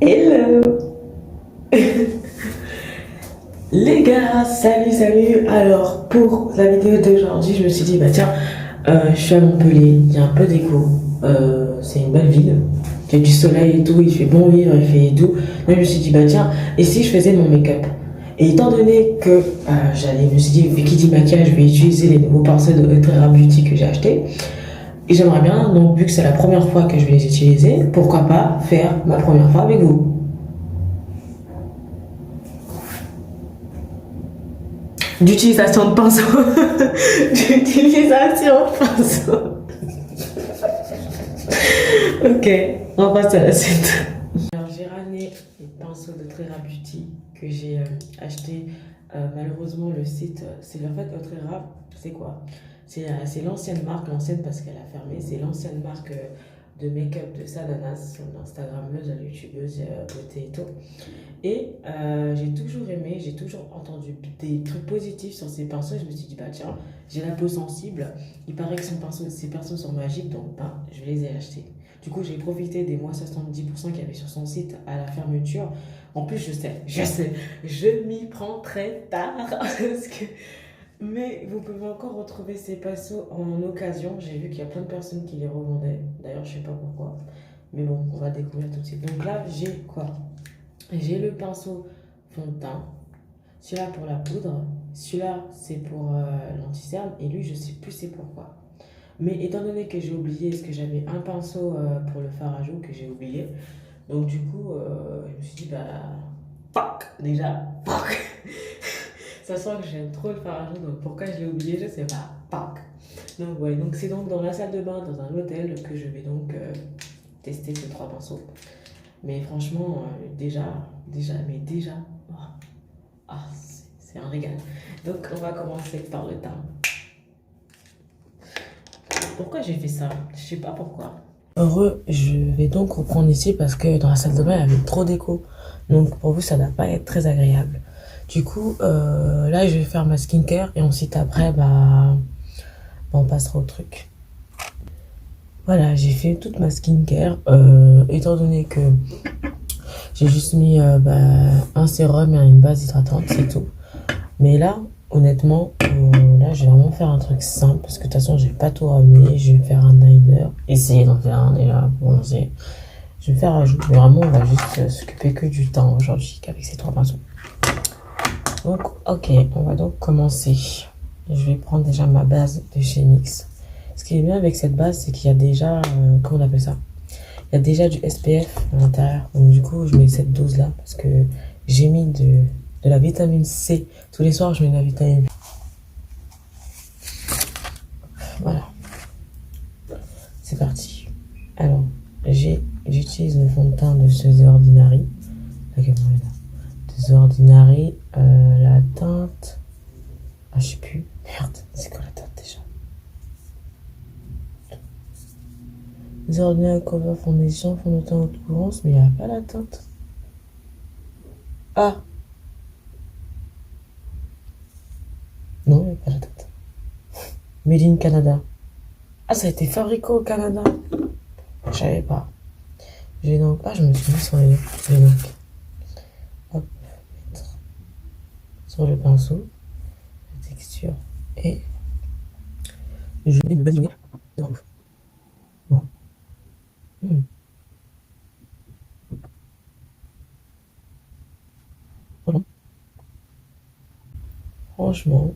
Hello les gars, salut. Alors pour la vidéo d'aujourd'hui, je me suis dit bah tiens, je suis à Montpellier, il y a un peu d'écho, c'est une belle ville, il y a du soleil et tout, il fait bon vivre, il fait doux. Donc je me suis dit bah tiens, et si je faisais mon make-up? Et étant donné que je me suis dit, qui dit maquillage, je vais utiliser les nouveaux pinceaux de Ultra Beauty que j'ai achetés. Et j'aimerais bien, donc vu que c'est la première fois que je vais les utiliser, pourquoi pas faire ma première fois avec vous. D'utilisation de pinceau. D'utilisation de pinceau. Ok, on passe à la suite. Alors j'ai ramené les pinceaux de Trera Beauty que j'ai acheté. Malheureusement le site, c'est en fait Trera, c'est quoi? C'est l'ancienne marque, l'ancienne parce qu'elle a fermé, c'est l'ancienne marque de make-up de Sadanas, une Instagrammeuse, youtubeuse, beauté et tout. Et j'ai toujours aimé, j'ai toujours entendu des trucs positifs sur ces pinceaux. Je me suis dit, bah tiens, j'ai la peau sensible. Il paraît que ces pinceaux sont magiques, donc bah, je les ai achetés. Du coup, j'ai profité des moins 70% qu'il y avait sur son site à la fermeture. En plus, je m'y prends très tard. Parce que... Mais vous pouvez encore retrouver ces pinceaux en occasion. J'ai vu qu'il y a plein de personnes qui les revendaient. D'ailleurs, je sais pas pourquoi. Mais bon, on va découvrir tout de suite. Donc là, j'ai quoi? J'ai le pinceau fond de teint. Celui-là pour la poudre. Celui-là, c'est pour l'anti-cerne. Et lui, je sais plus c'est pourquoi. Mais étant donné que j'ai oublié, est-ce que j'avais un pinceau pour le fard à joues que j'ai oublié. Donc du coup, je me suis dit, bah, fuck, déjà, fuck. Ça sent que j'aime trop le fard à joues, donc pourquoi je l'ai oublié, je sais pas, fuck. Donc ouais, donc c'est donc dans la salle de bain, dans un hôtel, que je vais donc tester ces trois pinceaux. Mais franchement, déjà, oh, ah, c'est un régal. Donc on va commencer par le teint. Pourquoi j'ai fait ça? Je sais pas pourquoi. Heureux, je vais donc reprendre ici parce que dans la salle de bain, il y avait trop d'écho. Donc pour vous, ça ne va pas être très agréable. Du coup, là, je vais faire ma skincare et ensuite après, bah, on passera au truc. Voilà, j'ai fait toute ma skincare. Étant donné que j'ai juste mis un sérum et une base hydratante, c'est tout. Mais là, honnêtement, là, je vais vraiment faire un truc simple parce que de toute façon, j'ai pas tout ramené. Je vais faire un liner, essayer d'en faire un déjà pour lancer. Je vais faire un jour, mais vraiment, on va juste s'occuper que du temps aujourd'hui avec ces trois pinceaux. Donc, ok, on va donc commencer. Je vais prendre déjà ma base de chez NYX. Ce qui est bien avec cette base, c'est qu'il y a déjà, comment on appelle ça? Il y a déjà du SPF à l'intérieur. Donc du coup, je mets cette dose-là parce que j'ai mis de la vitamine C. Tous les soirs, je mets de la vitamine. Voilà. C'est parti. Alors, j'utilise le fond de teint de The Ordinary. The Ordinary, la teinte... Ah, je sais plus. Merde, c'est quoi la teinte déjà? The Ordinary Cover Foundation, fond de teint haute couvrance, mais il n'y a pas la teinte. Ah! Non, il n'y a pas la teinte. Made in Canada. Ah, ça a été fabriqué au Canada. Je savais pas. J'ai donc... Ah, je me suis mis sur les... J'ai donc... Hop, mettre sur le pinceau. La texture. Et... Je vais me badigeonner de rouge. Bon. Franchement,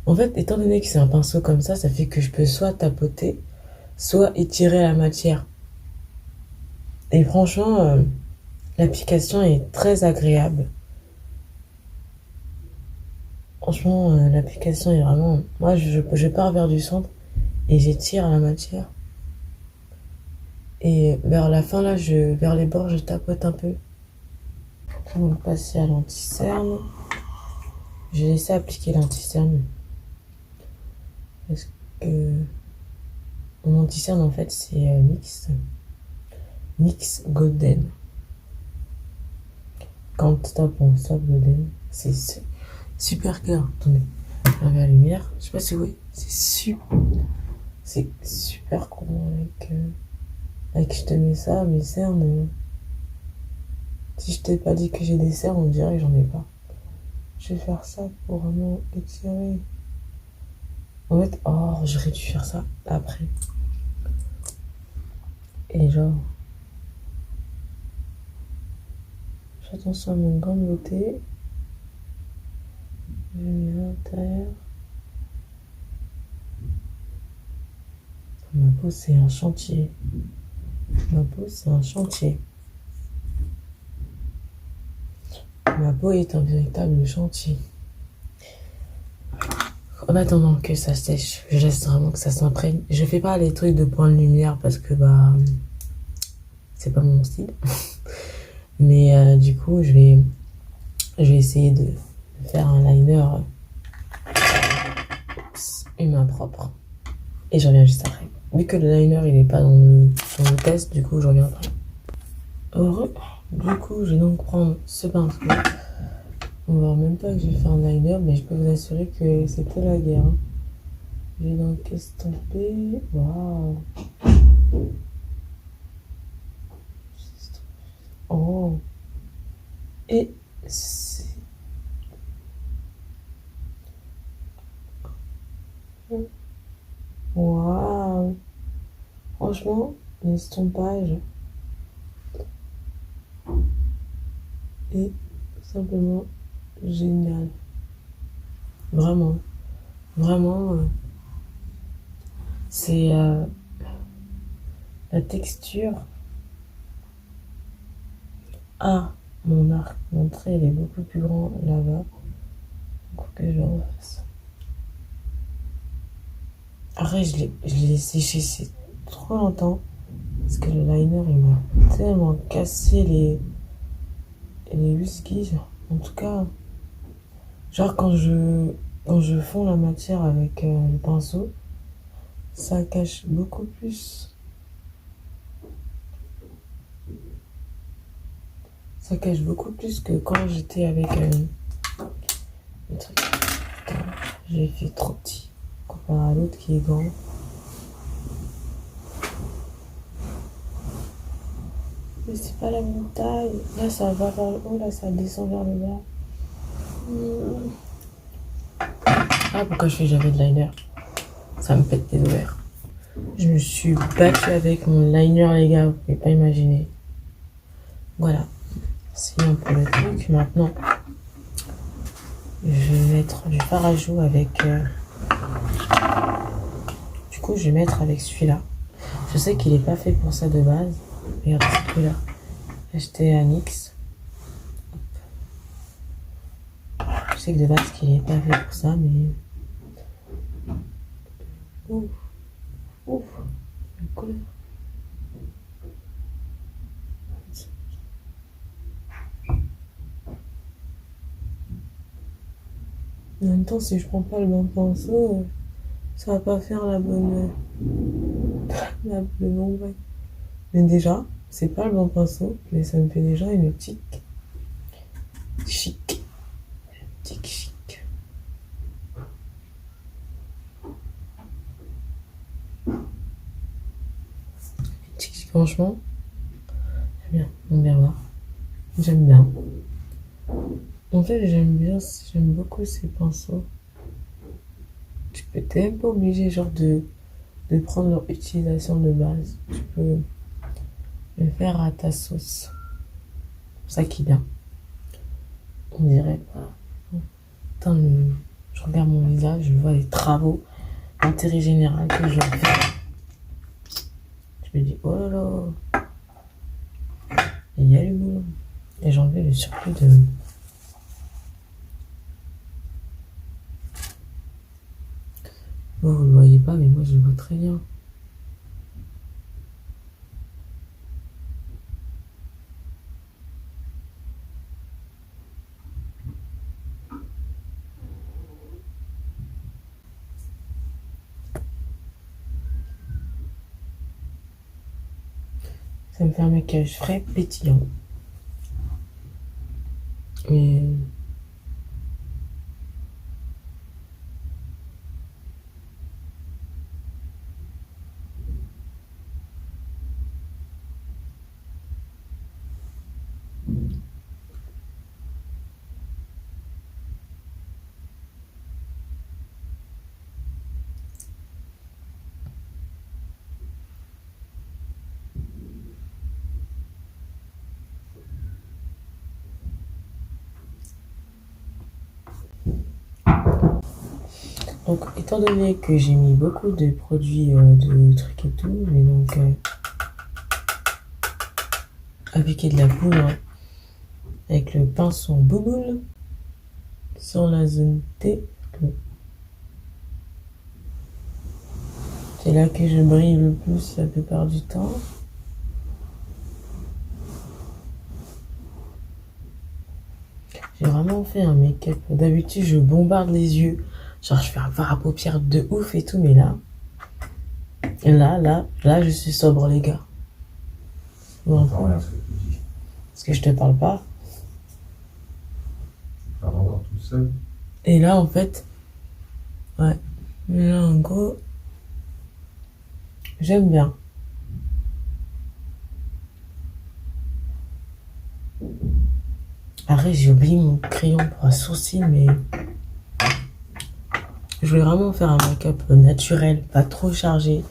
en fait, étant donné que c'est un pinceau comme ça fait que je peux soit tapoter, soit étirer la matière. Et franchement, l'application est très agréable. Franchement, l'application est vraiment... Moi, je pars vers du centre et j'étire la matière. Et vers la fin, là, vers les bords, je tapote un peu. On va passer à l'anti-cerne. Je vais laisser appliquer l'anti-cerne. Parce que mon anti-cerne, en fait, c'est NYX Golden. Quand stop, on stop Golden. C'est super clair. Attendez, avec la lumière. Je sais pas si vous voyez. C'est super cool avec je te mets ça, mes cernes. Si je t'ai pas dit que j'ai des cernes, on dirait que j'en ai pas. Je vais faire ça pour vraiment étirer. En fait, oh, j'aurais dû faire ça après. Et genre, fais attention à mon grain de beauté. Je mets à l'intérieur. Ma peau, c'est un chantier. Ma peau, c'est un chantier. Ma peau est un véritable chantier. En attendant que ça sèche, je laisse vraiment que ça s'imprègne. Je fais pas les trucs de point de lumière parce que bah c'est pas mon style. Mais du coup, je vais essayer de faire un liner humain propre. Et je reviens juste après. Vu que le liner il est pas dans le test, du coup je reviens après. Heureux. Du coup, je vais donc prendre ce pinceau. On va même pas que j'ai fait un liner, mais je peux vous assurer que c'était la guerre. Hein. Je vais donc estomper. Waouh. Oh. Et c'est... Waouh. Franchement, l'estompage est simplement génial. Vraiment. Vraiment. C'est la texture. Ah, mon arc, mon trait, il est beaucoup plus grand là-bas. Faut que je le refasse. Après, je l'ai séché c'est trop longtemps. Parce que le liner, il m'a tellement cassé les whiskies. En tout cas, genre quand je fonds la matière avec le pinceau, ça cache beaucoup plus. Ça cache beaucoup plus que quand j'étais avec le truc. Attends, j'ai fait trop petit comparé à l'autre qui est grand. Mais c'est pas la même taille. Là, ça va vers le haut, là, ça descend vers le bas. Ah, pourquoi je fais jamais de liner? Ça me pète des ovaires. Je me suis battue avec mon liner, les gars, vous pouvez pas imaginer. Voilà. C'est un peu le truc. Maintenant, je vais mettre du fard à joues avec... Du coup, je vais mettre avec celui-là. Je sais qu'il est pas fait pour ça de base. Regarde celui-là. J'ai acheté à NYX. Je sais que de base, qu'il est pas fait pour ça, mais... Ouf. Ouf. La couleur. En même temps, si je prends pas le bon pinceau, ça va pas faire la bonne... le bon vrai. Mais déjà, c'est pas le bon pinceau, mais ça me fait déjà une tique chic. Tique chic. Une tique chic, franchement, j'aime bien. On va voir. J'aime bien. En fait, j'aime beaucoup ces pinceaux. T'es même pas obligé, genre, de prendre leur utilisation de base. Tu peux le faire à ta sauce. C'est ça qui est bien. On dirait pas. Putain, je regarde mon visage, je vois les travaux d'intérêt général que je vais faire. Je me dis, oh là là, il y a du boulot. Et j'ai enlevé le surplus de... Vous ne le voyez pas, mais moi je le vois très bien. Ça me fait un maquillage frais, pétillant. Mais... Donc, étant donné que j'ai mis beaucoup de produits de trucs et tout, mais donc appliquer de la poudre avec le pinceau bouboule sur la zone T. C'est là que je brille le plus la plupart du temps. J'ai vraiment fait un make-up. D'habitude, je bombarde les yeux. Genre, je fais un fard à paupières de ouf et tout, mais là, je suis sobre, les gars. Bon, parce que je te parle pas. Tout seul. Et là, en fait, ouais. Mais là, en gros, j'aime bien. Arrête, j'ai oublié mon crayon pour un sourcil, mais je voulais vraiment faire un make-up naturel, pas trop chargé,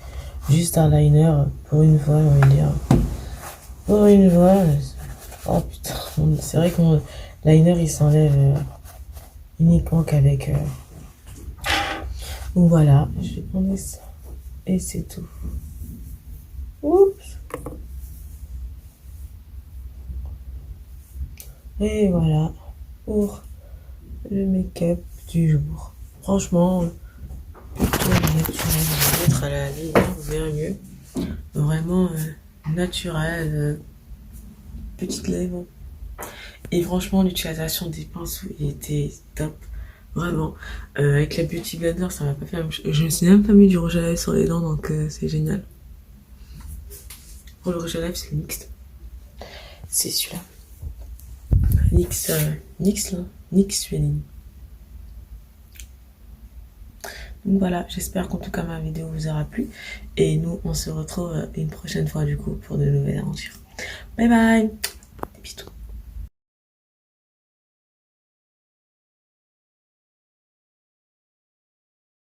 juste un liner pour une fois, on va dire. Pour une fois, oh putain, c'est vrai que mon liner il s'enlève uniquement qu'avec. Donc voilà, je vais prendre ça et c'est tout. Oups. Et voilà pour le make-up du jour. Franchement, plutôt naturel. Je vais mettre à la ligne, vous verrez mieux. Vraiment naturel, petite lèvre. Et franchement, l'utilisation des pinceaux, il était top. Vraiment. Avec la Beauty Blender, ça m'a pas fait la même chose. Je me suis même pas mis du rouge à lèvres sur les dents, donc c'est génial. Pour le rouge à lèvres, c'est NYX. C'est celui-là. NYX Feeling. Donc voilà, j'espère qu'en tout cas ma vidéo vous aura plu. Et nous, on se retrouve une prochaine fois du coup pour de nouvelles aventures. Bye bye. Bisous.